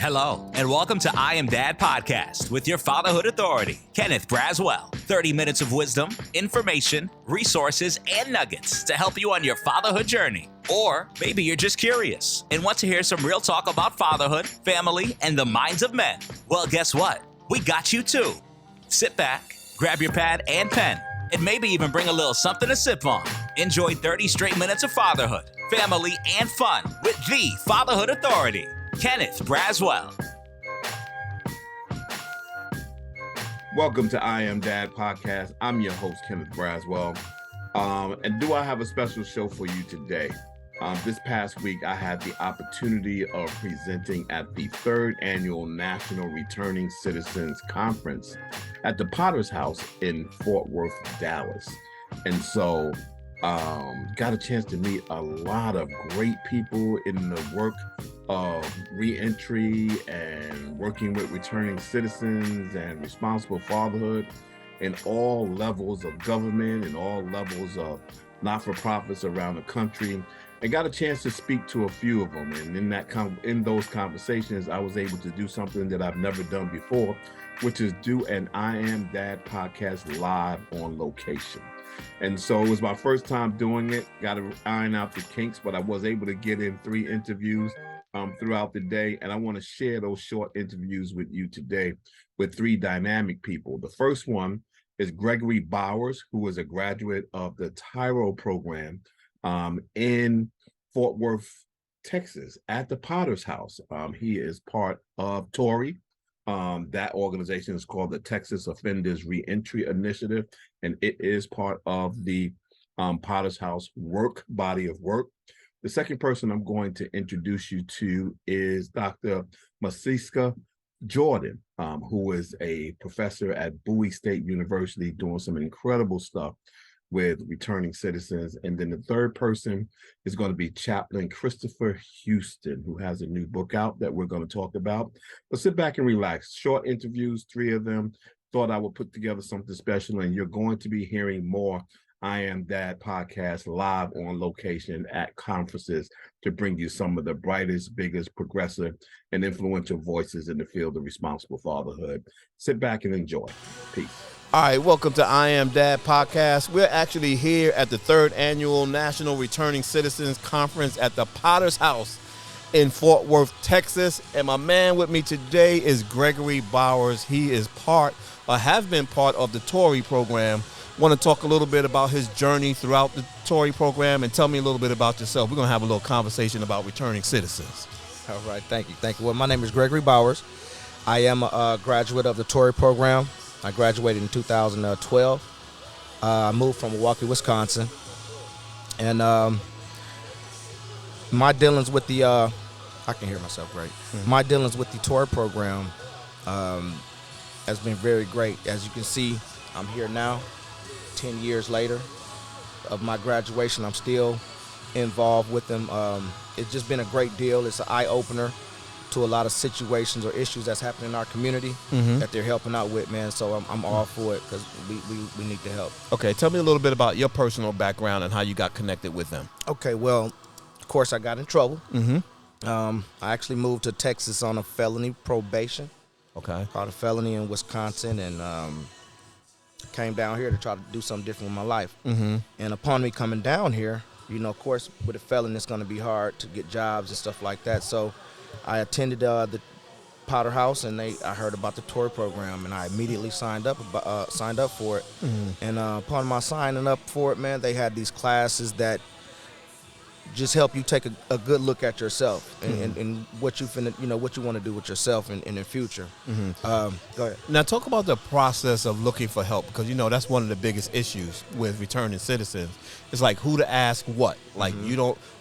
Hello, and welcome to I Am Dad Podcast with your fatherhood authority, Kenneth Braswell. 30 minutes of wisdom, information, resources, and nuggets to help you on your fatherhood journey. Or maybe you're just curious and want to hear some real talk about fatherhood, family, and the minds of men. Well, guess what? We got you too. Sit back, grab your pad and pen, and maybe even bring a little something to sip on. Enjoy 30 straight minutes of fatherhood, family, and fun with the fatherhood authority, Kenneth Braswell. Welcome to I Am Dad Podcast. I'm your host, Kenneth Braswell. And do I have a special show for you today? This past week, I had the opportunity of presenting at the 3rd Annual National Returning Citizens Conference at the Potter's House in Fort Worth, Dallas. And so got a chance to meet a lot of great people in the work of reentry and working with returning citizens and responsible fatherhood in all levels of government and all levels of not-for-profits around the country, and got a chance to speak to a few of them. And in those conversations, I was able to do something that I've never done before, which is do an I Am Dad podcast live on location. And so it was my first time doing it. Got to iron out the kinks, but I was able to get in 3 interviews throughout the day. And I want to share those short interviews with you today with 3 dynamic people. The first one is Gregory Bowers, who is a graduate of the Tyro program in Fort Worth, Texas, at the Potter's House. He is part of TORI. That organization is called the Texas Offenders Reentry Initiative, and it is part of the Potter's House body of work. The second person I'm going to introduce you to is Dr. Masiska Jordan, who is a professor at Bowie State University doing some incredible stuff with returning citizens. And then the third person is going to be Chaplain Christopher Houston, who has a new book out that we're going to talk about. But sit back and relax. Short interviews, 3 of them. Thought I would put together something special, and you're going to be hearing more I Am Dad podcast live on location at conferences to bring you some of the brightest, biggest, progressive, and influential voices in the field of responsible fatherhood. Sit back and enjoy. Peace. All right, welcome to I Am Dad Podcast. We're actually here at the 3rd Annual National Returning Citizens Conference at the Potter's House in Fort Worth, Texas. And my man with me today is Gregory Bowers. He is has been part of the TORI program. Want to talk a little bit about his journey throughout the TORI program and tell me a little bit about yourself. We're going to have a little conversation about returning citizens. All right, thank you. Well, my name is Gregory Bowers. I am a graduate of the TORI program. I graduated in 2012. I moved from Milwaukee, Wisconsin. And my dealings with the, I can hear myself great. Mm-hmm. My dealings with the TORI program has been very great. As you can see, I'm here now, 10 years later of my graduation. I'm still involved with them. It's just been a great deal. It's an eye-opener to a lot of situations or issues that's happening in our community that they're helping out with, man. So I'm all for it because we need the help. Okay, tell me a little bit about your personal background and how you got connected with them. Okay, well, of course, I got in trouble. I actually moved to Texas on a felony probation. Okay. Caught a felony in Wisconsin and came down here to try to do something different with my life. And upon me coming down here, you know, of course, with a felon, it's going to be hard to get jobs and stuff like that. So I attended the Potter House, and I heard about the TORI program, and I immediately signed up for it. And upon my signing up for it, man, they had these classes that just help you take a good look at yourself and what you what you want to do with yourself in the future. Go ahead. Now talk about the process of looking for help, because that's one of the biggest issues with returning citizens. It's like who to ask what. Like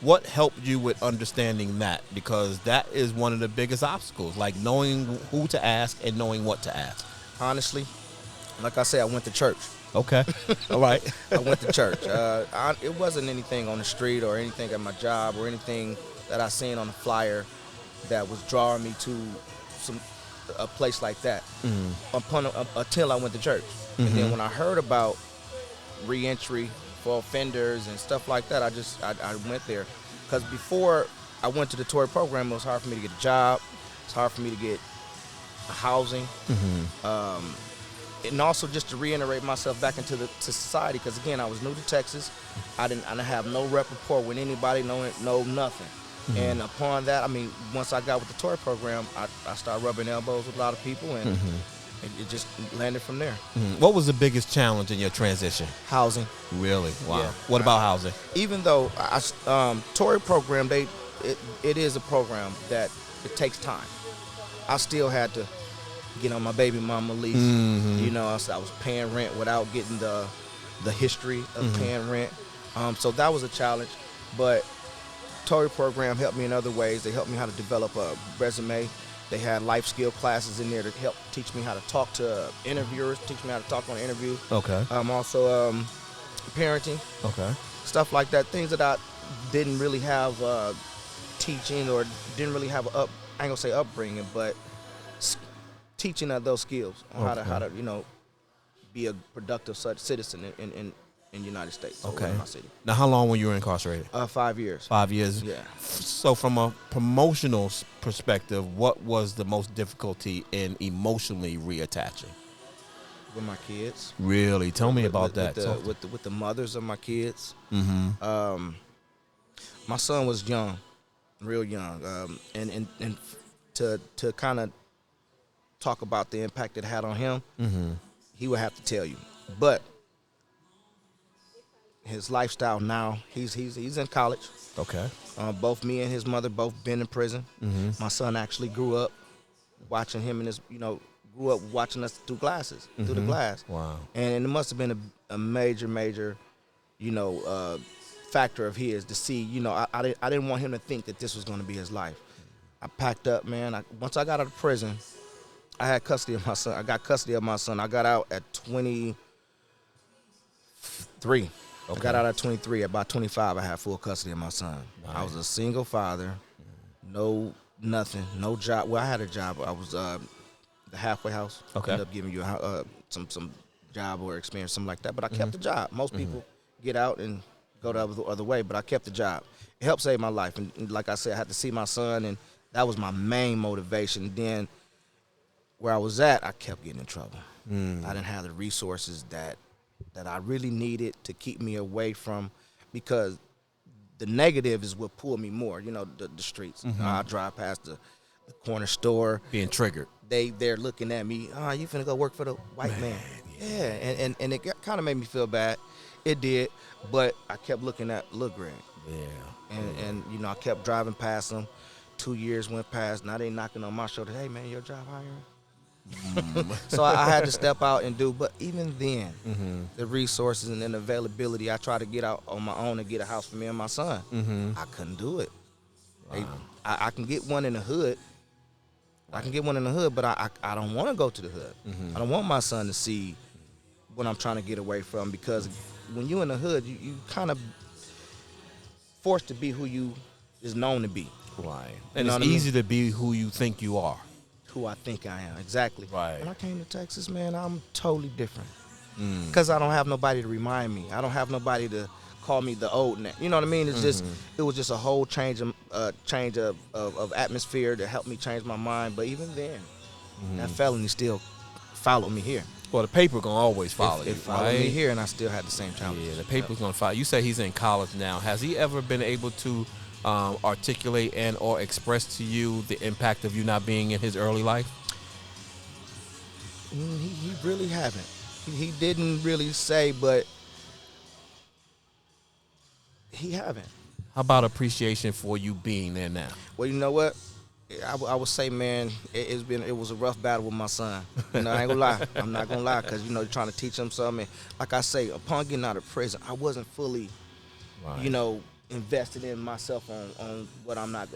what helped you with understanding that? Because that is one of the biggest obstacles, like knowing who to ask and knowing what to ask. Honestly, like I say, I went to church. Okay. All right. I went to church. It wasn't anything on the street or anything at my job or anything that I seen on a flyer that was drawing me to a place like that until I went to church. And then when I heard about reentry for offenders and stuff like that, I went there. Because before I went to the TORI program, it was hard for me to get a job. It's hard for me to get housing. And also just to reiterate myself back into to society, because again, I was new to Texas. I didn't have no rapport with anybody, no nothing. And upon that, I mean, once I got with the tour program, I started rubbing elbows with a lot of people, and it just landed from there. What was the biggest challenge in your transition? Housing. Really? Wow. Yeah. What about housing? Even though tour program, it is a program that it takes time. I still had to get on my baby mama lease. You know, I was paying rent without getting the history of paying rent. So that was a challenge. But Tory program helped me in other ways. They helped me how to develop a resume. They had life skill classes in there to help teach me how to talk to interviewers, teach me how to talk on interviews. Okay. Also parenting. Okay. Stuff like that. Things that I didn't really have teaching, or didn't really have I ain't gonna say upbringing, but teaching those skills on how to be a productive such citizen in the United States. Okay. In my city. Now, how long were you incarcerated? 5 years. 5 years. Yeah. So, from a promotional perspective, what was the most difficulty in emotionally reattaching? With my kids. Really, tell me about that. With the mothers of my kids. Mm-hmm. My son was young, real young, and to kind of talk about the impact it had on him, he would have to tell you. But his lifestyle now, he's in college. Okay. Both me and his mother both been in prison. My son actually grew up watching him and grew up watching us through the glass. Wow. And it must have been a major, factor of his to see. I didn't want him to think that this was going to be his life. I packed up, man. Once I got out of prison, I had custody of my son. I got custody of my son. I got out at 23. Okay. I got out at 23. At about 25, I had full custody of my son. Nice. I was a single father, nothing, no job. Well, I had a job. I was the halfway house. Okay. Ended up giving you some job or experience, something like that. But I kept the job. Most people get out and go the other way, but I kept the job. It helped save my life. And like I said, I had to see my son, and that was my main motivation. Then where I was at, I kept getting in trouble. I didn't have the resources that I really needed to keep me away from, because the negative is what pulled me more, the streets. I drive past the corner store. Being triggered. They're looking at me, you finna go work for the white man. Yeah, and it kind of made me feel bad. It did, but I kept looking at Lil Greg. Yeah. And I kept driving past them. 2 years went past. Now they knocking on my shoulder. Hey, man, your job hiring? So I had to step out and do. But even then, the resources and the availability, I tried to get out on my own and get a house for me and my son. I couldn't do it. Wow. I can get one in the hood. But I don't want to go to the hood. I don't want my son to see what I'm trying to get away from, because when you in the hood, you kind of forced to be who you is known to be. Right. And it's easy to be who you think you are. Who I think I am, exactly. Right. When I came to Texas, man, I'm totally different. Because I don't have nobody to remind me. I don't have nobody to call me the old name. You know what I mean? It's it was just a whole change of atmosphere to help me change my mind. But even then, that felony still followed me here. Well, the paper gonna always follow you. It followed me here, and I still had the same challenge. Yeah, the paper's gonna follow. You say he's in college now. Has he ever been able to articulate and or express to you the impact of you not being in his early life? He really haven't. He didn't really say, but he haven't. How about appreciation for you being there now? Well, you know what? I would say, man, it was a rough battle with my son. I ain't gonna lie. I'm not gonna lie, because you're trying to teach him something. Like I say, upon getting out of prison, I wasn't fully, invested in myself on what I'm not.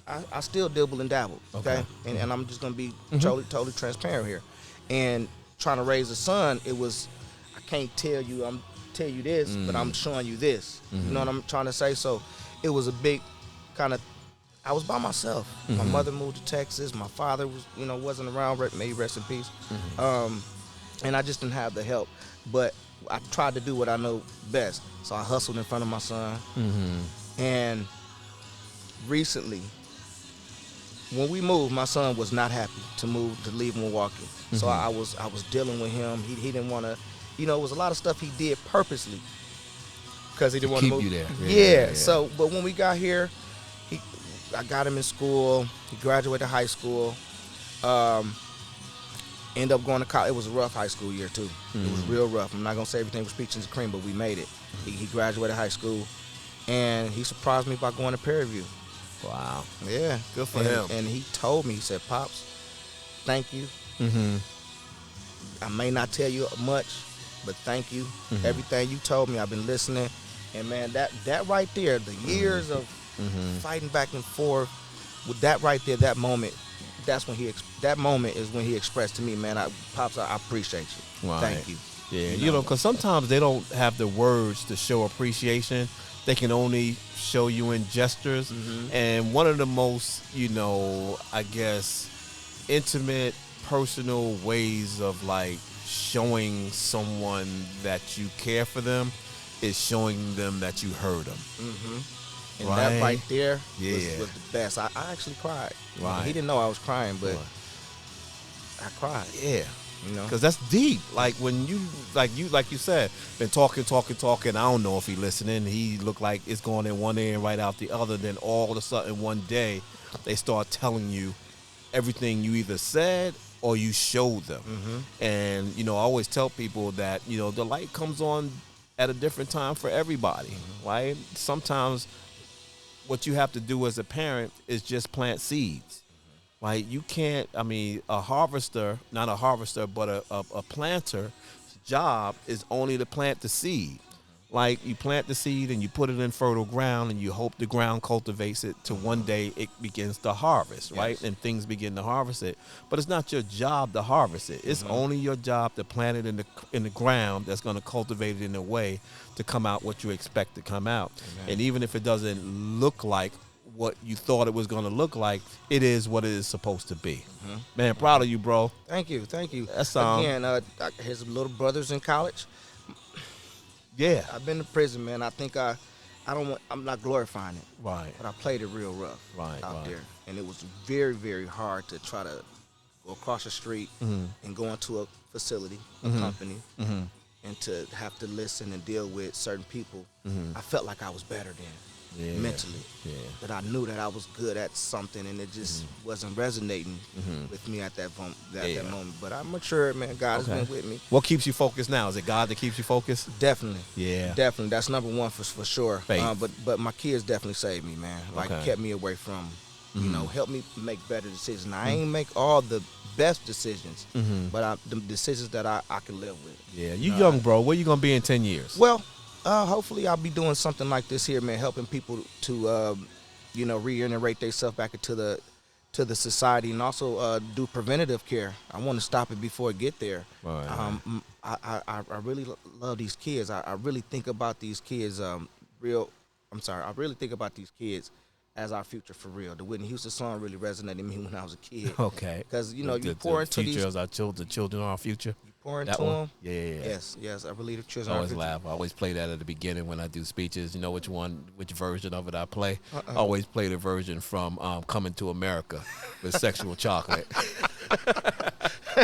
I still dibble and dabble. Okay, and I'm just gonna be totally transparent here. And trying to raise a son, it was, I can't tell you this, but I'm showing you this. You know what I'm trying to say? So it was a big kind of, I was by myself. My mother moved to Texas. My father was, wasn't around. May he rest in peace. And I just didn't have the help. But I tried to do what I know best. So I hustled in front of my son. And recently, when we moved, my son was not happy to leave Milwaukee. So I was dealing with him. He didn't want to, it was a lot of stuff he did purposely because he didn't want to keep move. you there. Yeah. So, but when we got here, I got him in school. He graduated high school. Ended up going to college. It was a rough high school year too. It was real rough. I'm not gonna say everything was peaches and cream, but we made it. He graduated high school, and he surprised me by going to Prairie View. Wow. Yeah, Good for him. And he told me, he said, "Pops, thank you. I may not tell you much, but thank you. Everything you told me, I've been listening." And man, that right there, the years of fighting back and forth, with that right there, that moment, that moment is when he expressed to me, man, Pops, I appreciate you. Right. Thank you. Yeah, because sometimes they don't have the words to show appreciation. They can only show you in gestures. And one of the most, I guess, intimate, personal ways of like showing someone that you care for them is showing them that you heard them. And that right there Yeah. was the best. I actually cried. Right. He didn't know I was crying, but I cried. Yeah. Because that's deep. Like when you said, been talking. I don't know if he listening. He looked like it's going in one ear and right out the other. Then all of a sudden one day, they start telling you everything you either said or you showed them. And I always tell people that the light comes on at a different time for everybody. Right? Sometimes what you have to do as a parent is just plant seeds. Like you can't, a harvester, not a harvester, but a planter's job is only to plant the seed. Like you plant the seed and you put it in fertile ground and you hope the ground cultivates it to one day it begins to harvest, right? Yes. And things begin to harvest it. But it's not your job to harvest it. It's only your job to plant it in the ground that's going to cultivate it in a way to come out what you expect to come out. Amen. And even if it doesn't look like what you thought it was going to look like, it is what it is supposed to be. Man, proud of you, bro. Thank you. That's Again, his little brother's in college. Yeah. I've been to prison, man. I think I'm not glorifying it. Right. But I played it real rough Right, out right. there. And it was very, very hard to try to go across the street and go into a facility, a company, and to have to listen and deal with certain people. I felt like I was better then. Mentally, that I knew that I was good at something, and it just wasn't resonating with me at that moment. But I'm mature, man. God has been with me. What keeps you focused now? Is it God that keeps you focused? Definitely, Yeah. definitely. That's number one for sure. Faith. But my kids definitely saved me, man. Like kept me away from, helped me make better decisions. I ain't make all the best decisions, but the decisions that I can live with. Yeah, you young, bro. Where you gonna be in 10 years? Well, hopefully I'll be doing something like this here, man, helping people to, reintegrate themselves back into the society, and also do preventative care. I want to stop it before it get there. Right. I really love these kids. I really think about these kids. I really think about these kids as our future for real. The Whitney Houston song really resonated with me when I was a kid. Okay. Because you pour into these. Future is our children. The children are our future. Pour into That one? them. Yeah. Yes. I believe the I children are our always future. laugh. I always play that at the beginning when I do speeches. You know which version of it I play? I always play the version from Coming to America with Sexual Chocolate.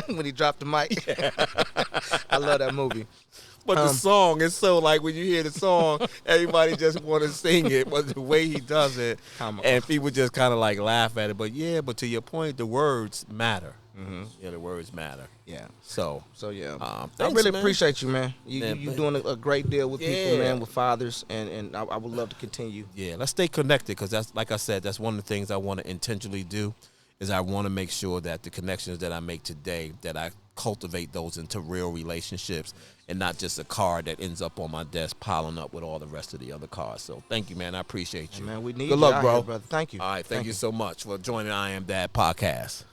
When he dropped the mic. I love that movie. But the song is so like when you hear the song, everybody just want to sing it. But the way he does it, and people just kind of like laugh at it. But to your point, the words matter. Yeah, the words matter. Yeah. So yeah, I thanks, really man. appreciate you, man. You doing a great deal with people, Yeah. man, with fathers, and I would love to continue. Yeah, let's stay connected because that's, like I said, that's one of the things I want to intentionally do is I want to make sure that the connections that I make today, that I cultivate those into real relationships and not just a card that ends up on my desk piling up with all the rest of the other cards. So thank you, man. I appreciate you. Hey, man, we need Good you luck, out bro. here, brother. Thank you. All right, thank you so much for joining I Am Dad podcast.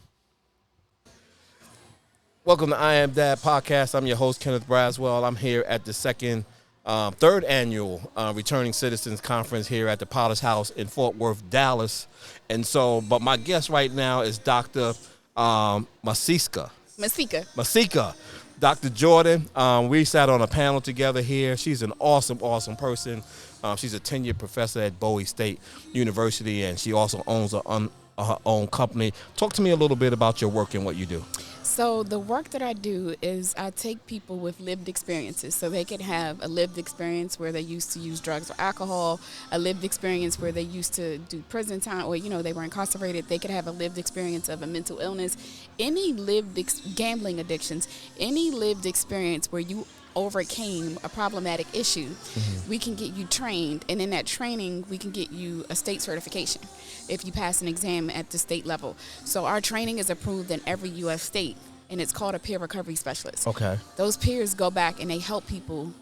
Welcome to I Am Dad podcast. I'm your host, Kenneth Braswell. I'm here at the third annual Returning Citizens Conference here at the Potter's House in Fort Worth, Dallas. And so, but my guest right now is Dr. Masika. Dr. Jordan. We sat on a panel together here. She's an awesome person. She's a tenured professor at Bowie State University, and she also owns a her own company. Talk to me a little bit about your work and what you do. So the work that I do is I take people with lived experiences, so they can have a lived experience where they used to use drugs or alcohol, a lived experience where they used to do prison time, or they were incarcerated. They could have a lived experience of a mental illness, any gambling addictions, any lived experience where you overcame a problematic issue. We can get you trained, and in that training we can get you a state certification if you pass an exam at the state level. So our training is approved in every U.S. state, and it's called a peer recovery specialist. Okay. Those peers go back and they help people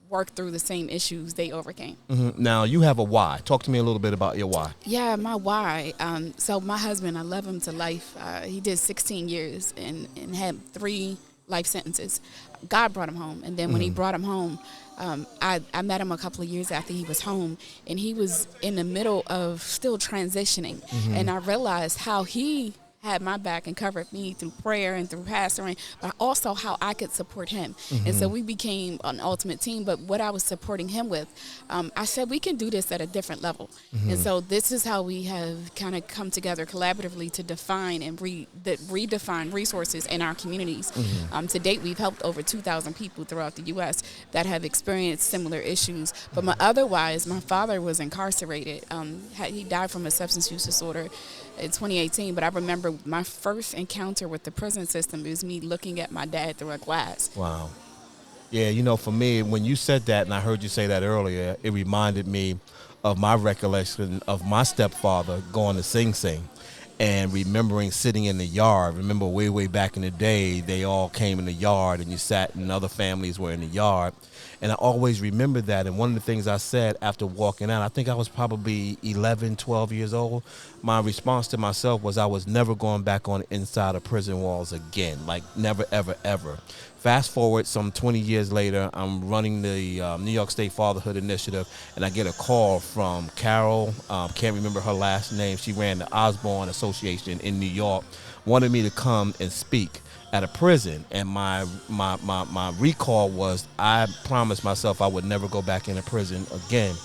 work through the same issues they overcame. Now, you have a why. Talk to me a little bit about your why. Yeah, my why. So my husband, I love him to life. He did 16 years and had 3 life sentences. God brought him home, and then when he brought him home, I met him a couple of years after he was home, and he was in the middle of still transitioning, and I realized how he had my back and covered me through prayer and through pastoring, but also how I could support him. And so we became an ultimate team. But what I was supporting him with, I said, we can do this at a different level. And so this is how we have kind of come together collaboratively to define and redefine resources in our communities. To date, we've helped over 2,000 people throughout the U.S. that have experienced similar issues. But my father was incarcerated. He died from a substance use disorder in 2018, but I remember my first encounter with the prison system is me looking at my dad through a glass. Wow. Yeah, for me, when you said that, and I heard you say that earlier, it reminded me of my recollection of my stepfather going to Sing Sing and remembering sitting in the yard. Remember way back in the day, they all came in the yard and you sat and other families were in the yard. And I always remember that. And one of the things I said after walking out, I think I was probably 11, 12 years old. My response to myself was I was never going back on the inside of prison walls again. Like never, ever, ever. Fast forward some 20 years later, I'm running the New York State Fatherhood Initiative, and I get a call from Carol. Can't remember her last name. She ran the Osborne Association in New York, wanted me to come and speak at a prison, and my recall was I promised myself I would never go back into prison again,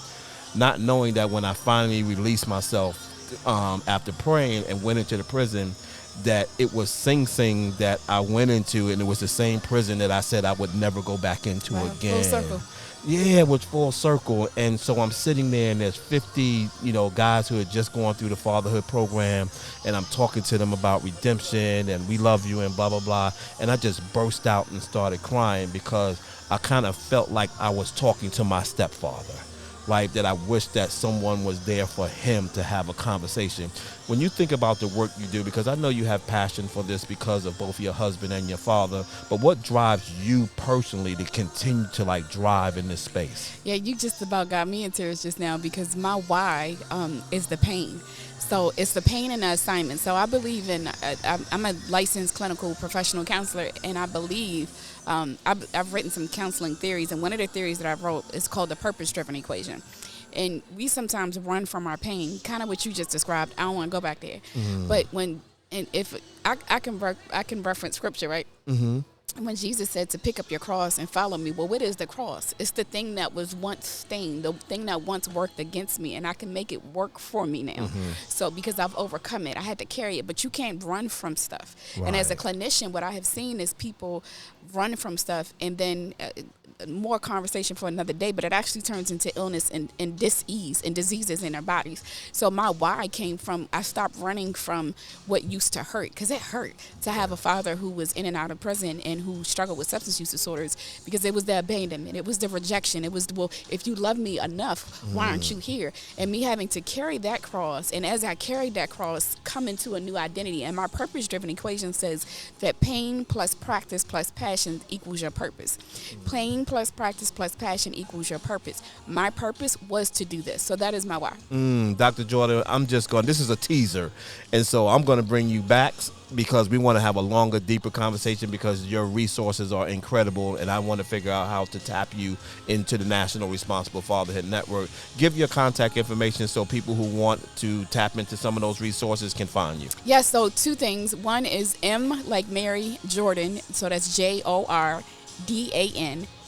not knowing that when I finally released myself after praying and went into the prison, that it was Sing Sing that I went into, and it was the same prison that I said I would never go back into again. Full circle. Yeah, it was full circle. And so I'm sitting there, and there's 50, guys who had just gone through the fatherhood program, and I'm talking to them about redemption and we love you and blah, blah, blah. And I just burst out and started crying because I kind of felt like I was talking to my stepfather, right? That I wish that someone was there for him to have a conversation. When you think about the work you do, because I know you have passion for this because of both your husband and your father, but what drives you personally to continue to drive in this space? Yeah, you just about got me in tears just now because my why is the pain. So it's the pain and the assignment. So I believe in, I'm a licensed clinical professional counselor, and I believe, I've written some counseling theories, and one of the theories that I wrote is called the purpose-driven equation. And we sometimes run from our pain, kind of what you just described. I don't want to go back there. But if I can reference scripture, right? When Jesus said to pick up your cross and follow me, well, what is the cross? It's the thing that was once stained, the thing that once worked against me, and I can make it work for me now. So because I've overcome it, I had to carry it, but you can't run from stuff. Right. And as a clinician, what I have seen is people run from stuff, and then more conversation for another day, but it actually turns into illness and dis-ease and diseases in our bodies. So my why came from, I stopped running from what used to hurt, because it hurt to have a father who was in and out of prison and who struggled with substance use disorders, because it was the abandonment, it was the rejection, it was, well, if you love me enough, why aren't you here? And me having to carry that cross, and as I carried that cross, come into a new identity. And my purpose-driven equation says that pain plus practice plus passion equals your purpose. Pain plus practice plus passion equals your purpose. My purpose was to do this. So that is my why. Dr. Jordan, this is a teaser. And so I'm going to bring you back because we want to have a longer, deeper conversation, because your resources are incredible, and I want to figure out how to tap you into the National Responsible Fatherhood Network. Give your contact information so people who want to tap into some of those resources can find you. Yeah, so 2 things. One is M like Mary Jordan, so that's Jordan,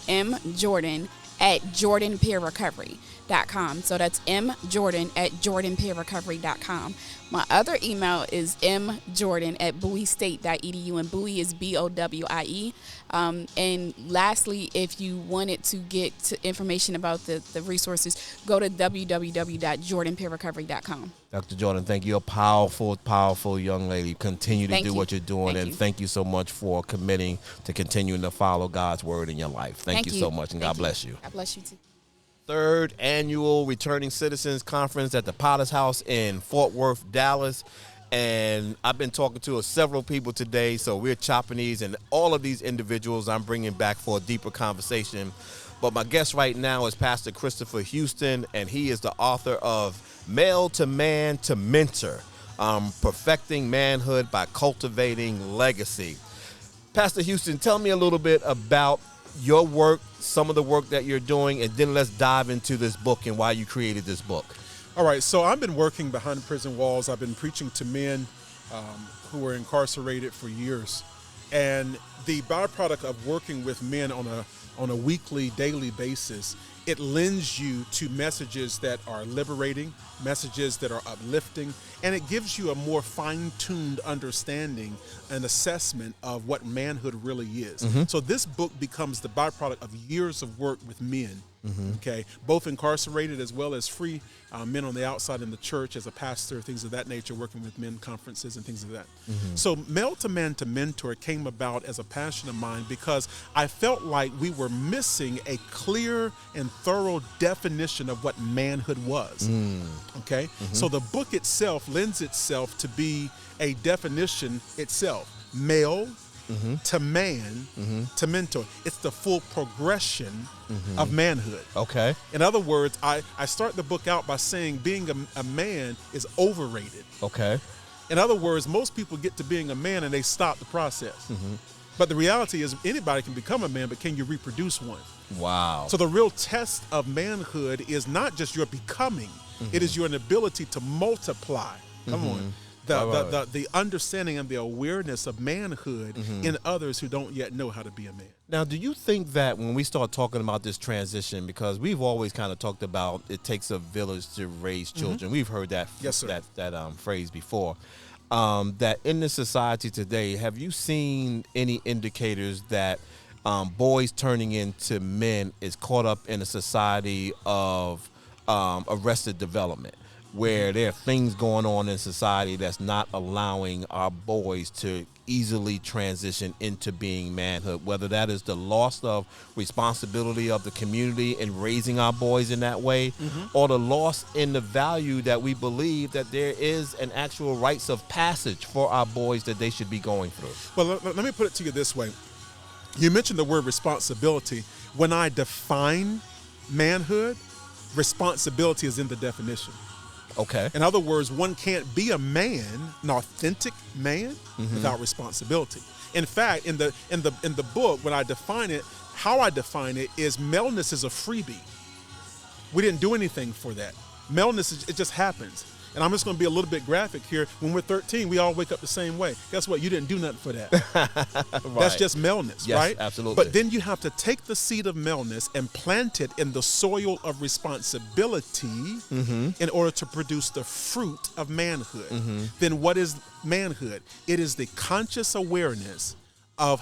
M Jordan at jordanpeerrecovery.com. So that's mjordan at jordanpeerrecovery.com. My other email is mjordan@bowiestate.edu, and Bowie is BOWIE. And lastly, if you wanted to get information about the resources, go to www.jordanpeerrecovery.com. Dr. Jordan, thank you. A powerful, powerful young lady. Continue to do what you're doing, and thank you so much for committing to continuing to follow God's word in your life. Thank you so much, and God bless you. God bless you too. Third annual Returning Citizens Conference at the Potter's House in Fort Worth, Dallas. And I've been talking to several people today, so we're chopping these, and all of these individuals I'm bringing back for a deeper conversation. But my guest right now is Pastor Christopher Houston, and he is the author of Male to Man to Mentor, Perfecting Manhood by Cultivating Legacy. Pastor Houston, tell me a little bit about your work, some of the work that you're doing, and then let's dive into this book and why you created this book. All right, so I've been working behind prison walls. I've been preaching to men who were incarcerated for years. And the byproduct of working with men on a weekly, daily basis, it lends you to messages that are liberating, messages that are uplifting, and it gives you a more fine-tuned understanding and assessment of what manhood really is. So this book becomes the byproduct of years of work with men, okay, both incarcerated as well as free men on the outside in the church as a pastor, things of that nature, working with men conferences and things of that. So Male to Man to Mentor came about as a passion of mine because I felt like we were missing a clear and thorough definition of what manhood was. Okay, so the book itself lends itself to be a definition itself. Male to man to mentor. It's the full progression of manhood. Okay. In other words, I start the book out by saying being a man is overrated. Okay. In other words, most people get to being a man and they stop the process. But the reality is anybody can become a man, but can you reproduce one? Wow. So the real test of manhood is not just your becoming, it is your ability to multiply. Come on. The understanding and the awareness of manhood in others who don't yet know how to be a man. Now, do you think that when we start talking about this transition, because we've always kind of talked about it takes a village to raise children. We've heard that that phrase before. That in the society today, have you seen any indicators that boys turning into men is caught up in a society of arrested development, where there are things going on in society that's not allowing our boys to easily transition into being manhood, whether that is the loss of responsibility of the community in raising our boys in that way, or the loss in the value that we believe that there is an actual rites of passage for our boys that they should be going through? Well, let me put it to you this way. You mentioned the word responsibility. When I define manhood, responsibility is in the definition. Okay. In other words, one can't be a man, an authentic man, without responsibility. In fact, in the book, when I define it, how I define it is maleness is a freebie. We didn't do anything for that. Maleness, it just happens. And I'm just going to be a little bit graphic here. When we're 13, we all wake up the same way. Guess what? You didn't do nothing for that. Right. That's just maleness, yes, right? Absolutely. But then you have to take the seed of maleness and plant it in the soil of responsibility in order to produce the fruit of manhood. Then what is manhood? It is the conscious awareness of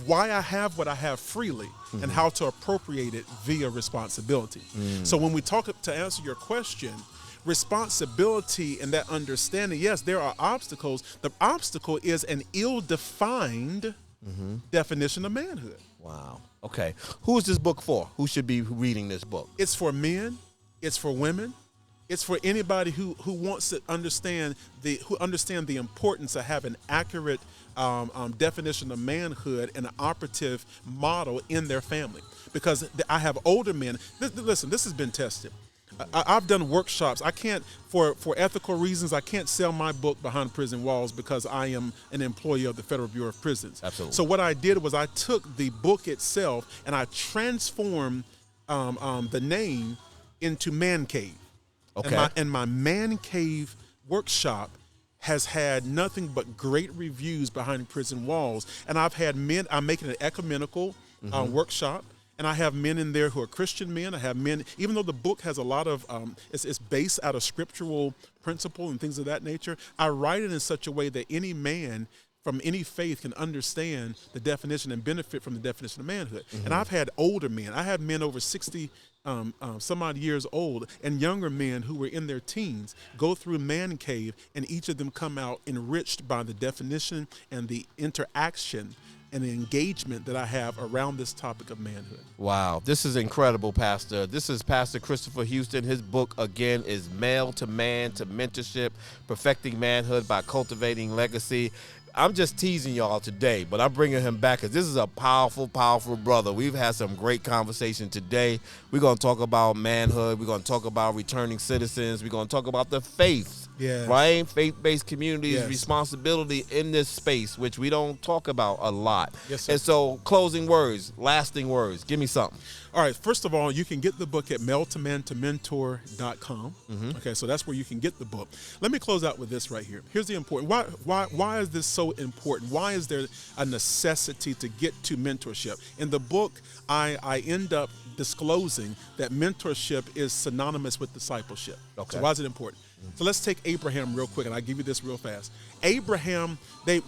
why I have what I have freely and how to appropriate it via responsibility. So when we talk, to answer your question, responsibility and that understanding, yes, there are obstacles. The obstacle is an ill-defined definition of manhood. Wow. Okay. Who is this book for? Who should be reading this book? It's for men. It's for women. It's for anybody who wants to understand the importance of having accurate definition of manhood and an operative model in their family. Because I have older men. Listen, this has been tested. I've done workshops. I can't, for ethical reasons, I can't sell my book behind prison walls because I am an employee of the Federal Bureau of Prisons. Absolutely. So what I did was I took the book itself and I transformed the name into Man Cave. Okay. And my Man Cave workshop has had nothing but great reviews behind prison walls. And I've had men, I'm making an ecumenical workshop. And I have men in there who are Christian men. I have men, even though the book has a lot of, it's based out of scriptural principle and things of that nature, I write it in such a way that any man from any faith can understand the definition and benefit from the definition of manhood. And I've had older men. I had men over 60 some odd years old and younger men who were in their teens go through Man Cave, and each of them come out enriched by the definition and the interaction and the engagement that I have around this topic of manhood. Wow, this is incredible, Pastor. This is Pastor Christopher Houston. His book, again, is Male to Man to Mentorship, Perfecting Manhood by Cultivating Legacy. I'm just teasing y'all today, but I'm bringing him back because this is a powerful, powerful brother. We've had some great conversation today. We're going to talk about manhood. We're going to talk about returning citizens. We're going to talk about the faith, right? Faith-based communities' responsibility in this space, which we don't talk about a lot. Yes, sir. And so closing words, lasting words. Give me something. All right, first of all, you can get the book at meletomantomentor.com. Okay, so that's where you can get the book. Let me close out with this right here. Here's the important. Why is this so important? Why is there a necessity to get to mentorship? In the book, I end up disclosing that mentorship is synonymous with discipleship. Okay. So why is it important? So let's take Abraham real quick, and I'll give you this real fast. Abraham,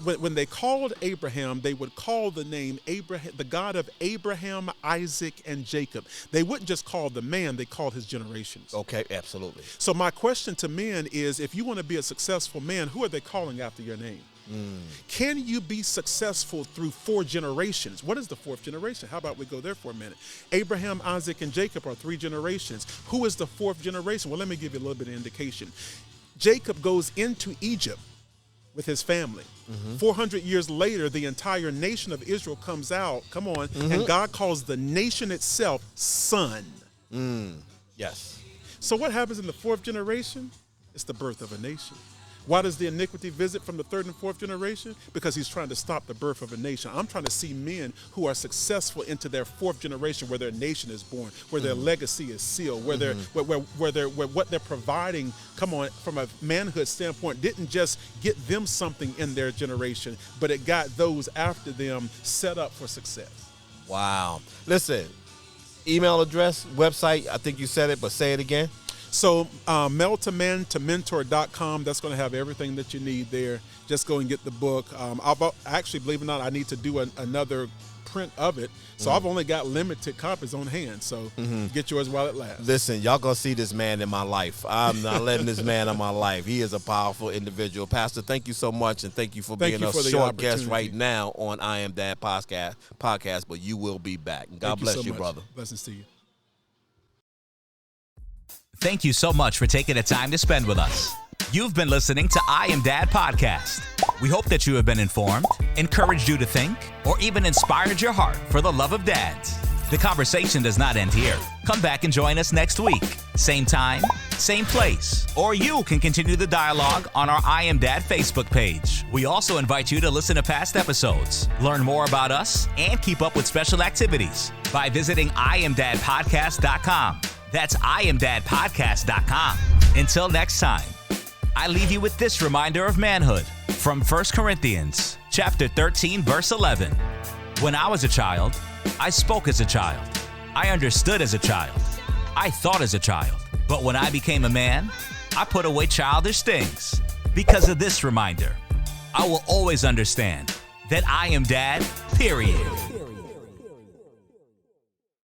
when they called Abraham, they would call the name Abraham, the God of Abraham, Isaac, and Jacob. They wouldn't just call the man, they called his generations. Okay, absolutely. So my question to men is, if you want to be a successful man, who are they calling after your name? Can you be successful through 4 generations? What is the 4th generation? How about we go there for a minute? Abraham, Isaac, and Jacob are 3 generations. Who is the 4th generation? Well, let me give you a little bit of indication. Jacob goes into Egypt with his family. 400 years later, the entire nation of Israel comes out, and God calls the nation itself son. Yes. So what happens in the 4th generation? It's the birth of a nation. Why does the iniquity visit from the 3rd and 4th generation? Because he's trying to stop the birth of a nation. I'm trying to see men who are successful into their 4th generation, where their nation is born, where their legacy is sealed, where where what they're providing, from a manhood standpoint, didn't just get them something in their generation, but it got those after them set up for success. Wow. Listen, email address, website, I think you said it, but say it again. So meltomantomentor.com, that's going to have everything that you need there. Just go and get the book. Actually, believe it or not, I need to do another print of it. So I've only got limited copies on hand. So get yours while it lasts. Listen, y'all going to see this man in my life. I'm not letting this man in my life. He is a powerful individual. Pastor, thank you so much, and thank you for being a short guest right now on I Am Dad podcast, but you will be back. And God bless you, brother. Blessings to you. Thank you so much for taking the time to spend with us. You've been listening to I Am Dad Podcast. We hope that you have been informed, encouraged you to think, or even inspired your heart for the love of dads. The conversation does not end here. Come back and join us next week. Same time, same place. Or you can continue the dialogue on our I Am Dad Facebook page. We also invite you to listen to past episodes, learn more about us, and keep up with special activities by visiting IamDadPodcast.com. That's IamDadPodcast.com. Until next time, I leave you with this reminder of manhood from 1 Corinthians chapter 13, verse 11. When I was a child, I spoke as a child. I understood as a child. I thought as a child. But when I became a man, I put away childish things. Because of this reminder, I will always understand that I am Dad, period.